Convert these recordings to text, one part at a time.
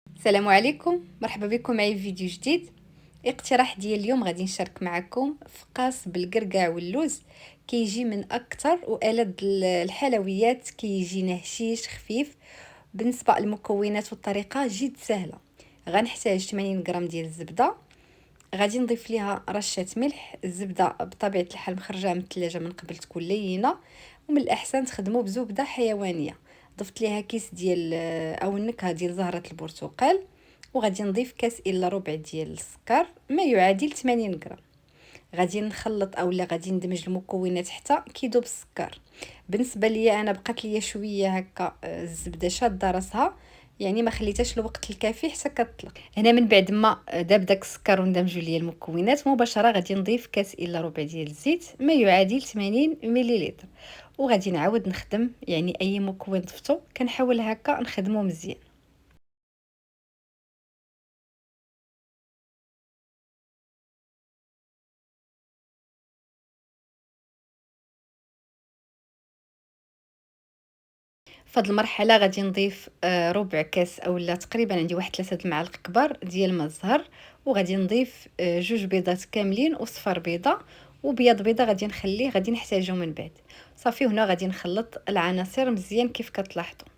السلام عليكم، مرحبا بكم معي في فيديو جديد. اقتراح ديال اليوم غادي نشارك معكم فقاس بالقرقاع واللوز. كيجي من اكثر والذ الحلويات، كيجينا هشيش خفيف. بالنسبه للمكونات والطريقه جد سهله. غنحتاج 80 غرام ديال الزبده، غادي نضيف ليها رشه ملح. الزبده بطبيعه الحال مخرجه من الثلاجه من قبل تكون لينه، ومن الاحسن تخدموا بزبده حيوانيه. ضفت ليها كيس ديال او النكهه ديال زهره البرتقال، وغادي نضيف كاس الا ربع ديال السكر ما يعادل 80 غرام. غادي نخلط اولا غادي ندمج المكونات حتى كيذوب السكر. بالنسبه ليا انا بقات ليا شويه هكا الزبده شاده راسها، يعني ما خليتهاش الوقت الكافي حتى كتطلق. هنا من بعد ما داب داك السكر وندمجوا ليا المكونات مباشره غادي نضيف كاس الا ربع ديال الزيت ما يعادل 80 مليلتر، وغادي نعاود نخدم. يعني اي مكون ضفتو كنحاول هكا نخدمه مزيان. فهاد المرحله غادي نضيف ربع كاس اولا تقريبا عندي واحد 3 المعالق كبار ديال ما الزهر، وغادي نضيف جوج بيضات كاملين وصفر بيضه، وبياض بيضه غادي نخليه غادي نحتاجو من بعد. صافي، هنا غادي نخلط العناصر مزيان كيف كتلاحظوا.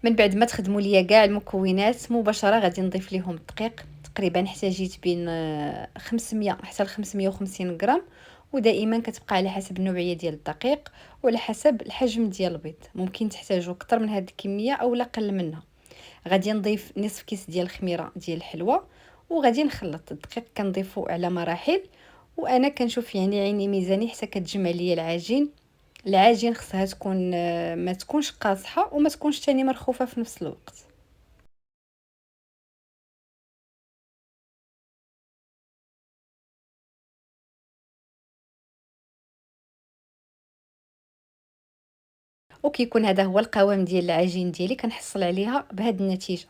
من بعد ما تخدموا ليا كاع المكونات مباشره غادي نضيف ليهم الدقيق. تقريبا احتاجيت بين 500 حتى ل 550 غرام، ودائما كتبقى على حسب النوعيه ديال الدقيق وعلى حسب الحجم ديال البيض. ممكن تحتاجوا اكثر من هذه الكميه او اقل منها. غادي نضيف نصف كيس ديال الخميره ديال الحلوه، وغادي نخلط الدقيق كنضيفو على مراحل. وانا كنشوف يعني عيني ميزاني حتى كتجمع ليا العجين. العجين خصها تكون ما تكونش قاصحه وما تكونش تاني مرخوفه في نفس الوقت. وكيكون هذا هو القوام ديال العجين ديالي، كنحصل عليها بهذه النتيجه.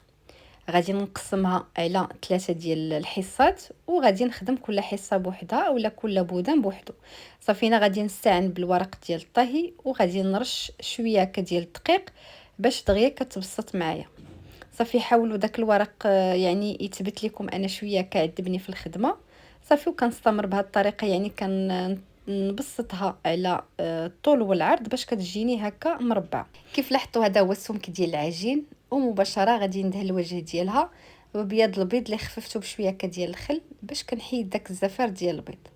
غادي نقسمها على 3 ديال الحصات، وغادي نخدم كل حصه بوحدها اولا كل بودان بوحدو. صافي، انا غادي نستعن بالورق ديال الطهي، وغادي نرش شويه هكا ديال الدقيق باش دغيا كتبسط معايا. صافي، حاولوا داك الورق يعني يثبت لكم انا شويه كعذبني في الخدمه. صافي، وكنستمر بهذه الطريقه، يعني نبسطها على الطول والعرض باش كتجيني هكا مربعه. كيف لاحظتوا هذا هو السمك ديال العجين. ومباشره غادي ندهن الوجه ديالها ببياض البيض اللي خففته بشويه هكا ديال الخل باش كنحيد داك الزفار ديال البيض.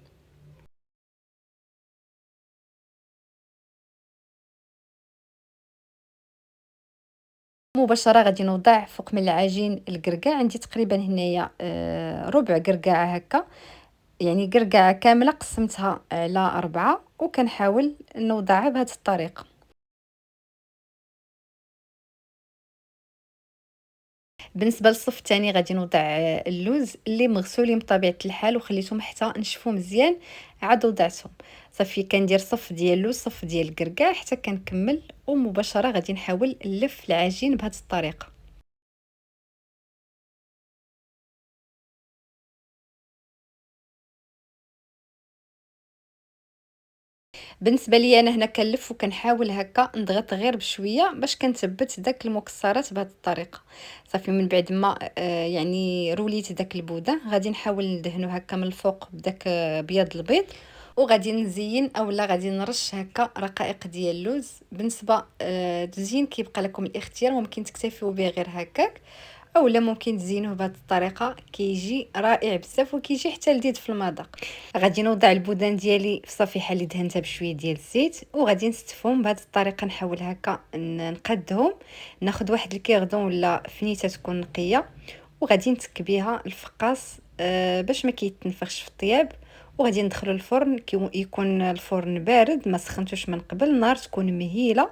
مباشره غادي نوضع فوق من العجين الكركاع. عندي تقريبا هنايا ربع كركاعه هكا، يعني قرقعة كاملة قسمتها على 4، وكنحاول نوضعها بهذه الطريقة. بالنسبة للصف الثاني غادي نوضع اللوز اللي مغسولين بطبيعة الحال وخليتهم حتى نشفوا مزيان، عاد وضعتهم. صافي، كندير صف ديال اللوز صف ديال الكركاع حتى كنكمل، ومباشرة غادي نحاول نلف العجين بهذه الطريقة. بالنسبه لي انا هنا كنلف وكنحاول هكا نضغط غير بشويه باش كنثبت داك المكسرات بهذه الطريقه. صافي، من بعد ما يعني روليت داك البوده غادي نحاول ندهنو هكا من الفوق بداك بياض البيض، وغادي نزين اولا غادي نرش هكا رقائق ديال اللوز. بالنسبه التزيين كيبقى لكم الاختيار، ممكن تكتفيو به غير هكاك، اولا ممكن تزينوه بهذه الطريقه، كيجي رائع بزاف وكيجي حتى لذيذ في المذاق. غادي نوضع البودان ديالي في صفيحه اللي دهنتها بشويه ديال الزيت، وغادي نستفهم بهذه الطريقه. نحاول هكا نقادهم، ناخذ واحد الكيردون ولا فنيته تكون نقيه، وغادي نتك بها الفقاص باش ما كيتنفخش في الطياب. وغادي ندخلو الفرن، يكون الفرن بارد ما سخنتوش من قبل، النار تكون مهيله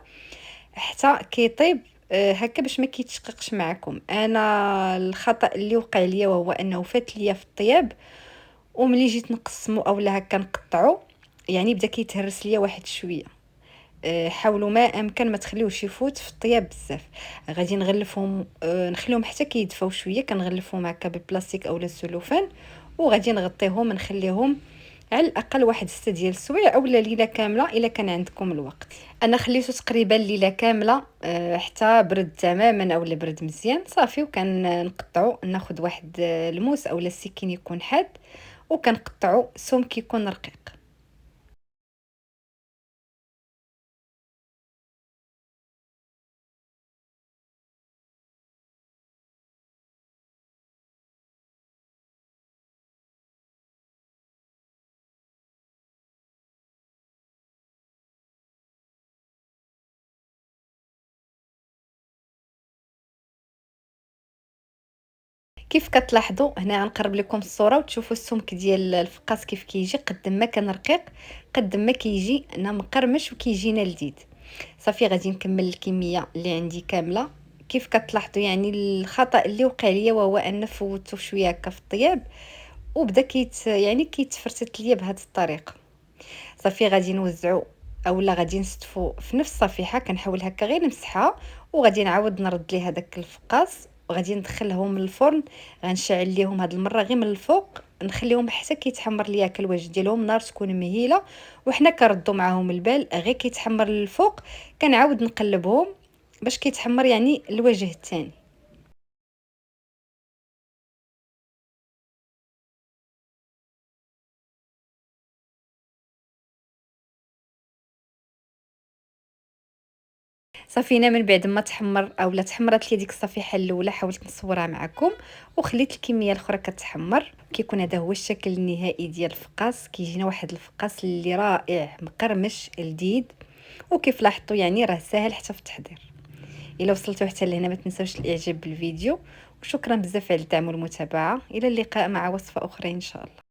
حتى كيطيب هكا باش ما كيتشققش معكم. انا الخطا اللي وقع ليا وهو انه فات ليا في الطياب، وملي جيت نقسمو اولا هكا نقطعو يعني بدا كيتهرس ليا واحد شويه. حاولوا ما امكن ما تخليوش يفوت في الطياب بزاف. غادي نغلفهم نخليهم حتى كيدفاو شويه، كنغلفهم هكا بالبلاستيك اولا السلوفان، وغادي نغطيهم نخليهم على الاقل واحد 6 ديال السوايع اولا ليله كامله الا كان عندكم الوقت. انا خليته تقريبا ليله كامله حتى برد تماما اولا برد مزيان صافي، وكان نقطعو، ناخذ واحد الموس اولا السكين يكون حاد وكنقطعو سمك يكون رقيق. كيف كتلاحظوا هنا غنقرب لكم الصوره وتشوفوا السمك ديال الفقاس كيف كيجي، قد ما كان رقيق قد ما كيجي هنا مقرمش وكيجينا لذيذ. صافي غادي نكمل الكميه اللي عندي كامله. كيف كتلاحظوا يعني الخطا اللي وقع ليا وهو ان فوتو شويه هكا في الطياب وبدا يعني كيتفرتت ليا بهذه الطريقه. صافي غادي نوزعو اولا غادي نستفو في نفس الصفيحه، كنحاول هكا غير نمسحها وغادي نعاود نرد ليه هذاك الفقاس وغادي ندخلهم للفرن. غنشعل ليهم هاد المره غير من الفوق، نخليهم حتى كيتحمر ليا الوجه ديالهم، النار تكون مهيله وحنا كنردوا معاهم البال غير كيتحمر للفوق. كنعاود نقلبهم باش كيتحمر يعني الوجه الثاني. صافي هنا من بعد ما تحمر اولا تحمرت لي ديك الصفيحه الاولى حاولت نصورها معكم وخليت الكميه الاخرى كتحمر. كيكون هذا هو الشكل النهائي ديال الفقاس، كيجينا واحد الفقاس اللي رائع مقرمش لذيذ. وكيف لاحظتوا يعني راه ساهل حتى في التحضير. الا وصلتوا حتى لهنا ما تنساوش الاعجاب بالفيديو، وشكرا بزاف على الدعم والمتابعه. الى اللقاء مع وصفه اخرى ان شاء الله.